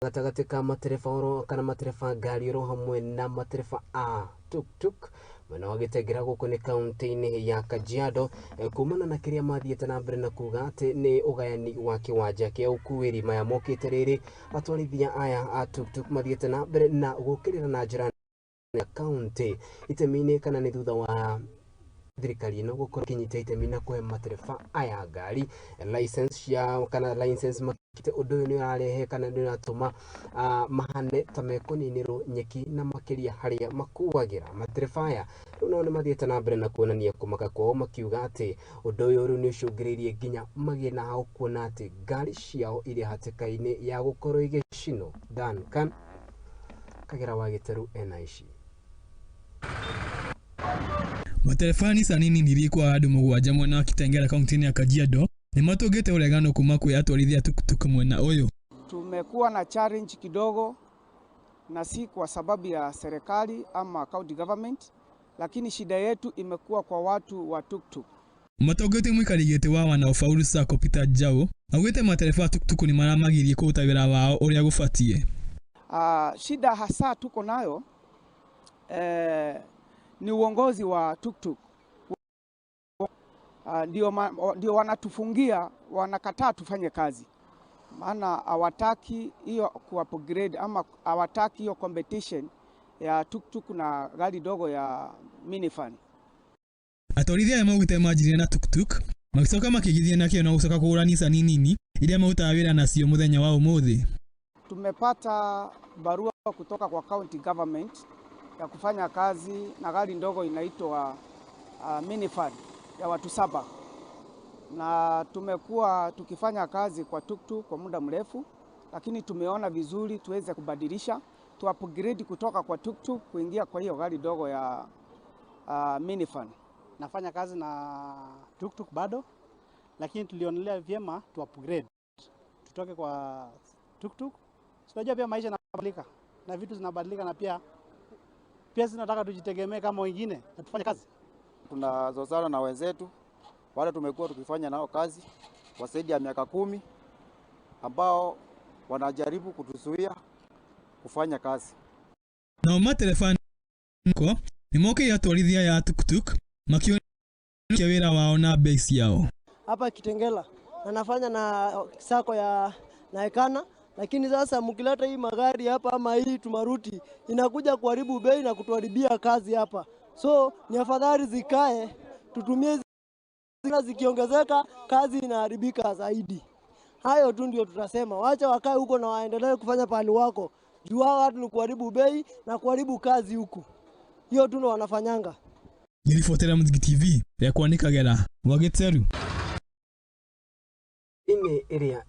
Gatagati ka matereba oro kana matereba ngari oro hamwe na matereba a tuk-tuk mwena wa Gĩtengera gũkũ nĩ kaunti-inĩ ya Kajiado kumana na kĩrĩa mathiĩte na mbere na kuga atĩ nĩ ũgayani wa kĩwanja kĩa ũkuĩri. Maya mokĩte rĩrĩ atwarithia aya a tuk-tuk mathiĩte na mbere na gũkĩrĩra na njĩra ya kaunti itemi-inĩ kana nĩ thutha wa thirikari ĩno gũkorwo ĩkĩnyita itemi na kũhe matereba aya ngari license ya kana license makite. Ũndũ ũyũ nĩ ũrarehe kana nĩ ũratũma mahane ta mekũninĩrwo nyeki na makĩria harĩa makuagĩra. Matereba aya rĩu nao nĩ mathiĩte na mbere na kuonania kũmaka kwao makiuga atĩ ũndũ ũyũ rĩu nĩ ũcũngĩrĩirie nginya magĩe na hau kuona atĩ ngari ciao irĩ hatĩka-inĩ ya gũkorwo igĩcinwo. Duncan Kagera wa Gĩteru NIC. Matereba Nissan nini irikwa andũ mũgwanja mwena wa Gĩtengera kaunti-inĩ ya Kajiado nĩ matũngĩte ũregano kuma kwĩ atwarithia tuk-tuk mwena ũyũ. Tumekuwa na challenge kidogo, na si kwa sababu ya serikali ama county government, lakini shida yetu imekuwa kwa watu wa tuk-tuk. Matũngĩte mũikari gĩtĩ wa wana Ufaulu Sacco Peter Njau augĩte matereba tuk-tuk nĩ maramagirie kũruta wĩra wao ũrĩa gũbatiĩ. Shida hasa tuko nayo ni uongozi wa tuk-tuk. Ndio wanatufungia, wanakataa tufanye kazi, maana hawataki hiyo ku-upgrade ama hawataki hiyo competition ya tuk-tuk na gari dogo ya minifan. Atwarithia aya maugĩte manjirie na tuk-tuk magicoka makĩgithia nakĩo na gũcoka kũgũra Nissan nini iria marutaga wĩra nacio mũthenya wa ũmũthĩ. Tumepata barua kutoka kwa county government ya kufanya kazi na gari ndogo inaitwa minifan ya watu 7, na tumekuwa tukifanya kazi kwa tuk-tuk kwa muda mrefu, lakini tumeona vizuri tuweze kubadilisha, tu upgrade kutoka kwa tuk-tuk kuingia kwa hiyo gari dogo ya minifan. Nafanya kazi na tuk-tuk bado, lakini tulionelea vyema tu upgrade tutoke kwa tuk-tuk. Unajua pia maisha yanabadilika na vitu zinabadilika, na pia tunataka tujitegemee kama wengine na tufanye kazi. Tunazozana na wenzetu wale tumekuwa tukifanya nao kazi kwa zaidi ya miaka 10 ambao wanajaribu kutuzuia kufanya kazi. Na matereba ni moke atwarithia ya tuk-tuk makionia wĩra wao na base yao. Hapa Kitengela na nafanya na sako ya naekana, lakini sasa mkileta hii magari hapa ama hii tumaruti inakuja kuharibu bei na kutuharibia kazi hapa. So ni afadhali zikae, tutumie zikiongezeka kazi inaharibika zaidi. Hayo tu ndio tutasema, wacha wakae huko na waendelee kufanya pali wako. Juu hao watu ni kuharibu bei na kuharibu kazi huko. Hiyo tu ndio wanafanyanga. Nilifuatilia Muziki TV ya Kagera wa Gĩteru. Ine area